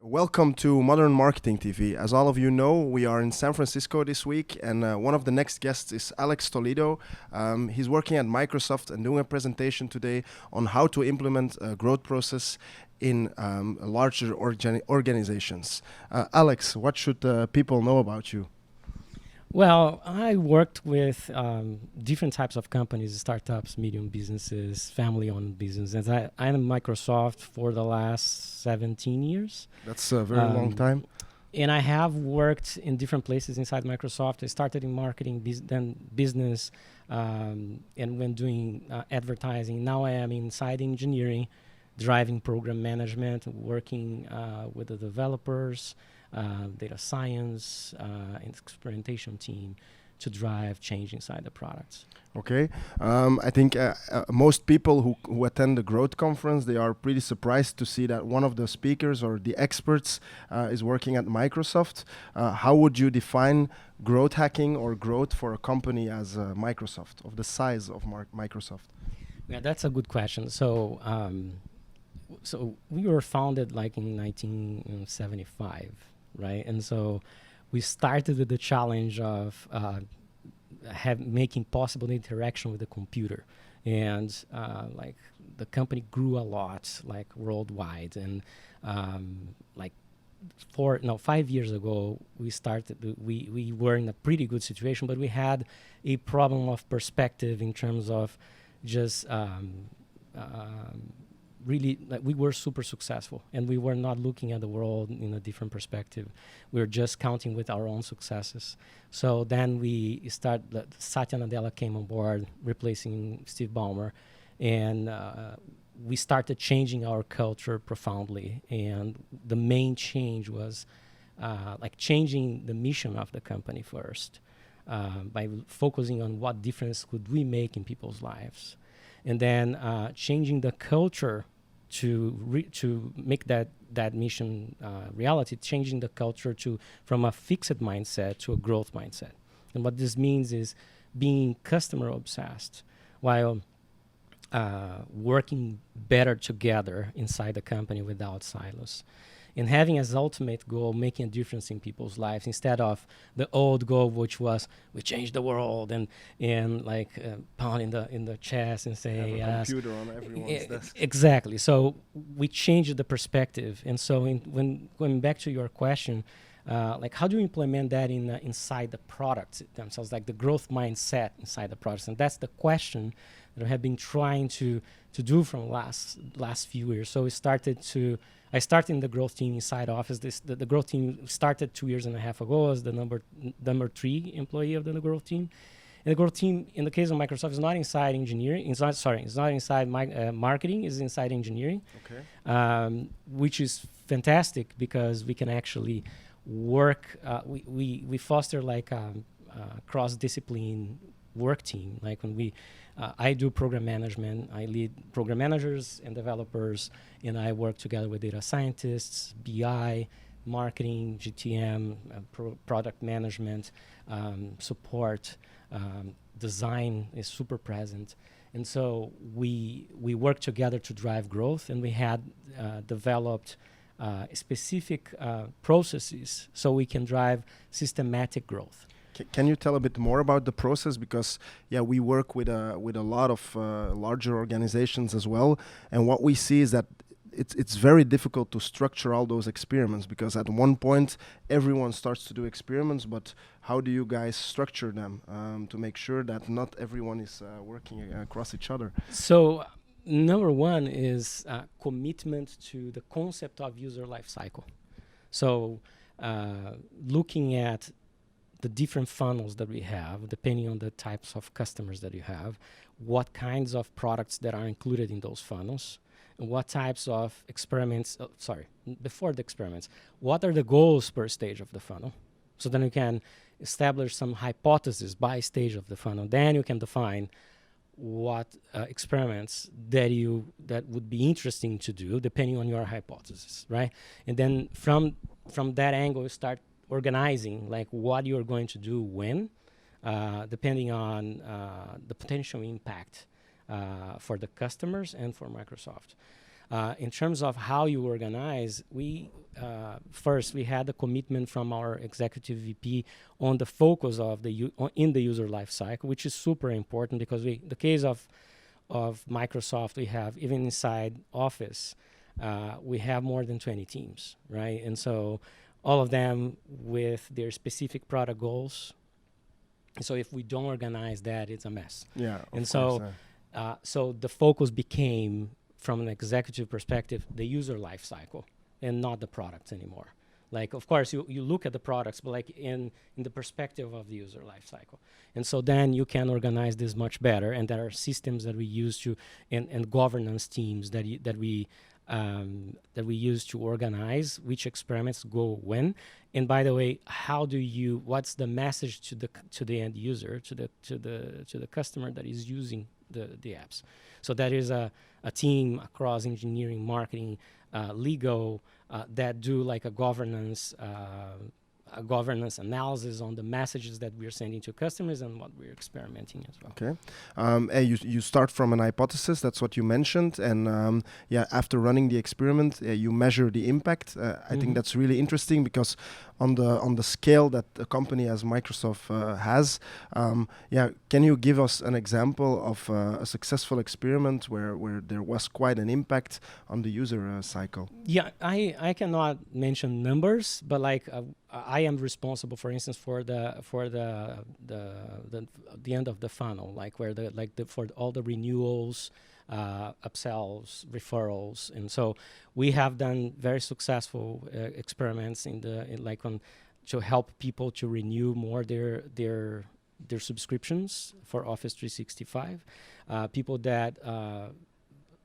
Welcome to Modern Marketing TV. As all of you know, we are in San Francisco this week, and one of the next guests is Alex Toledo. He's working at Microsoft and doing a presentation today on how to implement a growth process in larger organizations. Alex, what should people know about you? Well, I worked with different types of companies, startups, medium businesses, family-owned businesses. I'm at Microsoft for the last 17 years. That's a very long time. And I have worked in different places inside Microsoft. I started in marketing, then business, and when doing advertising. Now I am inside engineering, driving program management, working with the developers, data science, and experimentation team to drive change inside the products. Okay. I think most people who attend the growth conference, they are pretty surprised to see that one of the speakers or the experts is working at Microsoft. How would you define growth hacking or growth for a company as Microsoft, of the size of Microsoft? Yeah, that's a good question. So we were founded like in 1975, right? And so we started with the challenge of making possible the interaction with the computer, and like the company grew a lot, like worldwide, and like 5 years ago we started. We were in a pretty good situation, but we had a problem of perspective in terms of just really, like, we were super successful, and we were not looking at the world in a different perspective. We were just counting with our own successes. So then Satya Nadella came on board, replacing Steve Ballmer, and we started changing our culture profoundly. And the main change was like changing the mission of the company first, by focusing on what difference could we make in people's lives. And then changing the culture to make that mission reality, changing the culture from a fixed mindset to a growth mindset. And what this means is being customer obsessed while working better together inside the company without silos. And having as ultimate goal making a difference in people's lives instead of the old goal, which was we change the world and like pound in the chest and say have a computer on everyone's desk. Exactly. So we changed the perspective. And so when going back to your question, like how do you implement that inside the products themselves, like the growth mindset inside the products? And that's the question that I have been trying to do from last few years. So I started in the growth team inside office. The growth team started 2.5 years ago as the number 3 employee of the growth team. And the growth team, in the case of Microsoft, is not inside engineering. It's not inside marketing. It's inside engineering. Okay. Which is fantastic because we can actually work. We foster like a cross-discipline work team. Like when I do program management, I lead program managers and developers, and I work together with data scientists, BI, marketing, GTM, product management, support, design is super present. And so we work together to drive growth, and we had developed specific processes so we can drive systematic growth. Can you tell a bit more about the process? Because we work with a lot of larger organizations as well, and what we see is that it's very difficult to structure all those experiments, because at one point everyone starts to do experiments, but how do you guys structure them to make sure that not everyone is working across each other? So number one is commitment to the concept of user life cycle. So looking at the different funnels that we have, depending on the types of customers that you have, what kinds of products that are included in those funnels, and what types of experiments, before the experiments, what are the goals per stage of the funnel? So then you can establish some hypothesis by stage of the funnel. Then you can define what experiments that would be interesting to do depending on your hypothesis, right? And then from that angle, you start organizing like what you're going to do when, depending on the potential impact for the customers and for Microsoft. In terms of how you organize, first we had a commitment from our executive VP on the focus of in the user life cycle, which is super important because the case of Microsoft, we have even inside Office, we have more than 20 teams, right? And so all of them with their specific product goals. So if we don't organize that, it's a mess. Yeah, and so so the focus became, from an executive perspective, the user life cycle and not the products anymore. Like, of course, you look at the products, but like in the perspective of the user life cycle. And so then you can organize this much better. And there are systems that we use to, and governance teams that we use to organize which experiments go when. And by the way, what's the message to the end user, to the customer that is using the apps. So that is a team across engineering, marketing, legal, that do like a governance analysis on the messages that we're sending to customers and what we're experimenting as well. Okay. You start from an hypothesis, that's what you mentioned, and after running the experiment, you measure the impact. I think that's really interesting because on the scale that a company as Microsoft has, can you give us an example of a successful experiment where there was quite an impact on the user cycle? Yeah, I cannot mention numbers, but like I am responsible, for instance, for the end of the funnel, like where for all the renewals, upsells, referrals, and so we have done very successful experiments to help people to renew more their subscriptions for Office 365. People that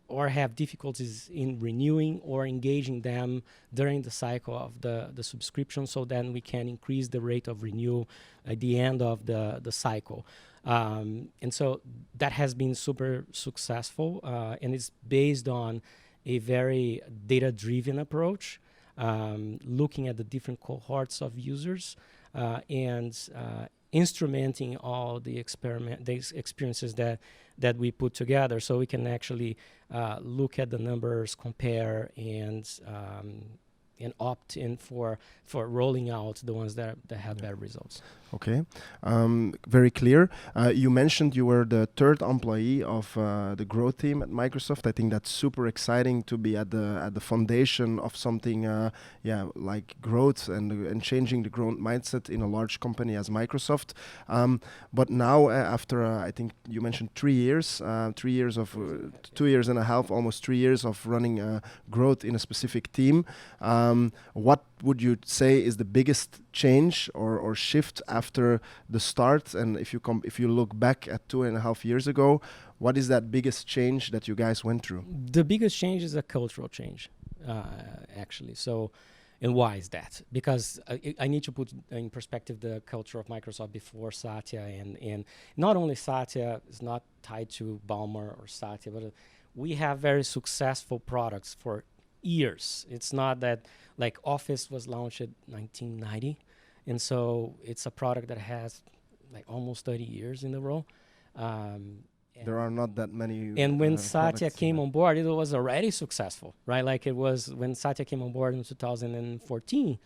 or have difficulties in renewing or engaging them during the cycle of the subscription, so then we can increase the rate of renewal at the end of the cycle. And so that has been super successful, and it's based on a very data-driven approach, looking at the different cohorts of users and instrumenting all the experiences that we put together, so we can actually look at the numbers, compare, and opt in for rolling out the ones that have better results. Okay, very clear. You mentioned you were the third employee of the growth team at Microsoft. I think that's super exciting to be at the foundation of something, like growth and changing the growth mindset in a large company as Microsoft. But now, after I think you mentioned 3 years, 2 years and a half, almost 3 years of running growth in a specific team, what would you say is the biggest change or shift after the start? And if you look back at 2.5 years ago, what is that biggest change that you guys went through? The biggest change is a cultural change, actually. So, and why is that? Because I need to put in perspective the culture of Microsoft before Satya, and not only Satya is not tied to Ballmer or Satya, but we have very successful products for years. It's not that, like, Office was launched in 1990, and so it's a product that has like almost 30 years in the role. There are not that many. And when Satya came on board, it was already successful, right? Like, it was when Satya came on board in 2014,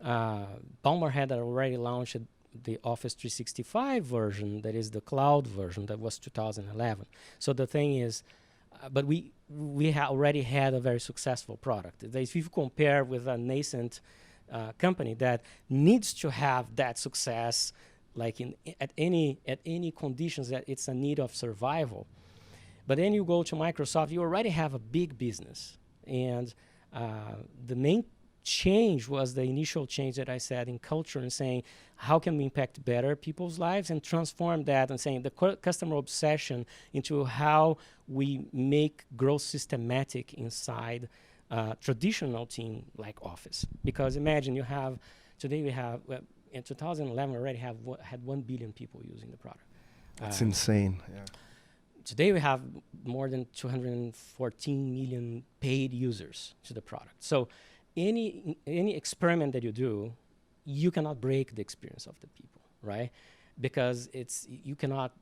Ballmer had already launched the Office 365 version, that is the cloud version, that was 2011. So the thing is, but we already had a very successful product. If you compare with a nascent company that needs to have that success, like at any conditions, that it's a need of survival. But then you go to Microsoft, you already have a big business, and the main change was the initial change that I said in culture, and saying how can we impact better people's lives and transform that, and saying the customer obsession into how we make growth systematic inside traditional team like Office. Because imagine today we have in 2011 already had 1 billion people using the product. That's insane. Yeah. Today we have more than 214 million paid users to the product. So any experiment that you do, you cannot break the experience of the people, right? because you cannot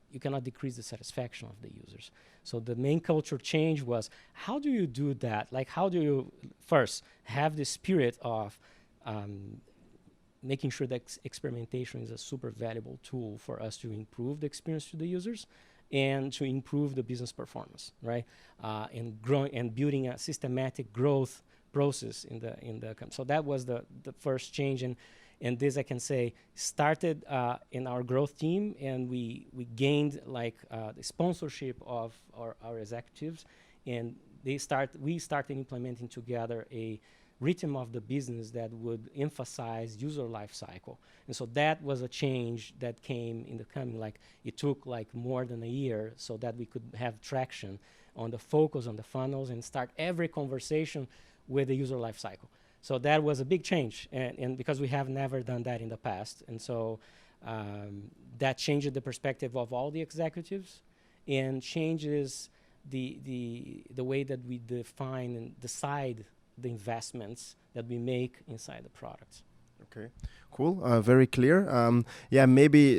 decrease the satisfaction of the users. So the main culture change was, how do you do that? Like, how do you first have the spirit of making sure that experimentation is a super valuable tool for us to improve the experience to the users and to improve the business performance, right? And growing and building a systematic growth process in the so that was the first change. And this, I can say, started in our growth team, and we gained like the sponsorship of our executives, and we started implementing together a rhythm of the business that would emphasize user life cycle. And so that was a change that came in the coming, like it took like more than a year so that we could have traction on the focus on the funnels and start every conversation with the user life cycle. So that was a big change, and because we have never done that in the past. And so that changed the perspective of all the executives and changes the way that we define and decide the investments that we make inside the products. Okay, cool. Very clear. Yeah, maybe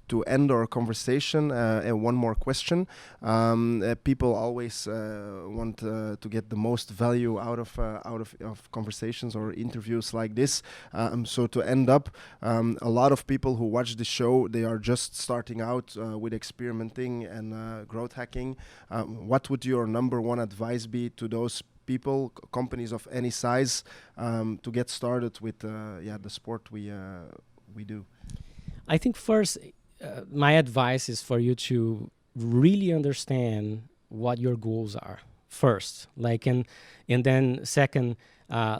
to end our conversation, and one more question. People always want to get the most value out of conversations or interviews like this. So to end up, a lot of people who watch the show, they are just starting out with experimenting and growth hacking. What would your number one advice be to those people, companies of any size, to get started with the sport we do? I think first, my advice is for you to really understand what your goals are first, like, and then second,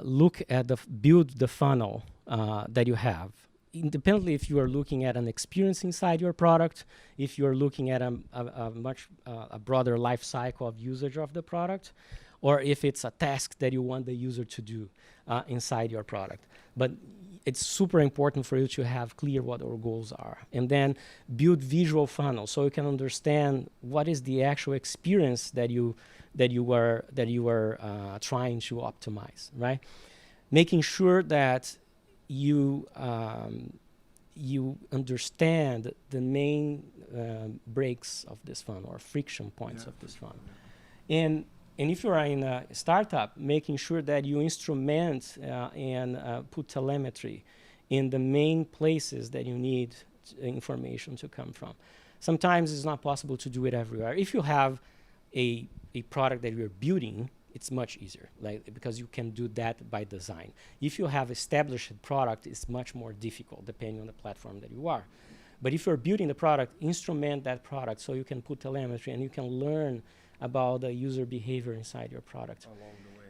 look at build the funnel that you have. Independently, if you are looking at an experience inside your product, if you are looking at a much broader life cycle of usage of the product, or if it's a task that you want the user to do inside your product. But it's super important for you to have clear what our goals are, and then build visual funnels so you can understand what is the actual experience that you were trying to optimize, right? Making sure that you understand the main breaks of this funnel or friction points of this funnel, and if you are in a startup, making sure that you instrument and put telemetry in the main places that you need information to come from. Sometimes it's not possible to do it everywhere. If you have a product that you're building, it's much easier, like, because you can do that by design. If you have established product, it's much more difficult depending on the platform that you are. But if you're building the product, instrument that product so you can put telemetry and you can learn about the user behavior inside your product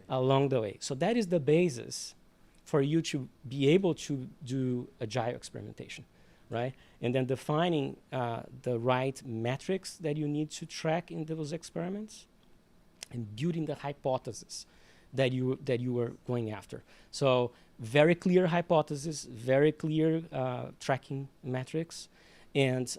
along the way. So that is the basis for you to be able to do agile experimentation, right? And then defining the right metrics that you need to track in those experiments, and building the hypothesis that you were going after. So very clear hypothesis, very clear tracking metrics, and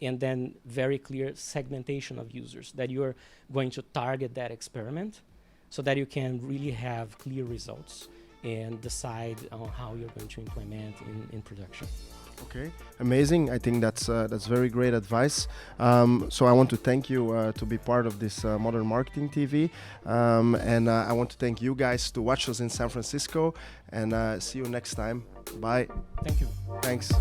then very clear segmentation of users that you're going to target that experiment so that you can really have clear results and decide on how you're going to implement in production. Okay, amazing. I think that's very great advice. So I want to thank you to be part of this Modern Marketing TV, and I want to thank you guys to watch us in San Francisco, and see you next time. Bye. Thank you. Thanks.